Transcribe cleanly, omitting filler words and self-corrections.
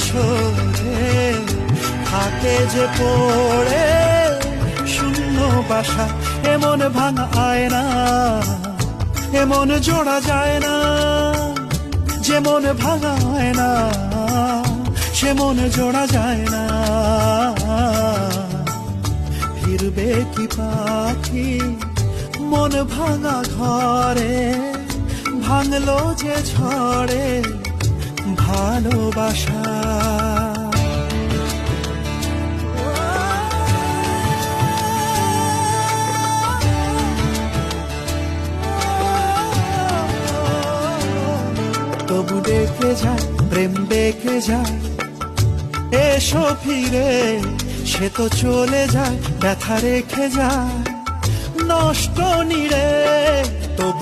সরে থাকে যে পড়ে শূন্য বাসা। এমন ভাঙা আয়না এমন জোড়া যায় না, যেমন ভাঙা আয়না সে মন জোড়া যায় না। ফিরবে কি পাখি মন ভাঙা ঘরে, ভাঙলো যে ঝড়ে ভালোবাসা। তবু ডেকে যায় প্রেম ডেকে যায়, এসো ফিরে। সে তো চলে যায় ব্যথা রেখে যায় নষ্ট নিরে। তবু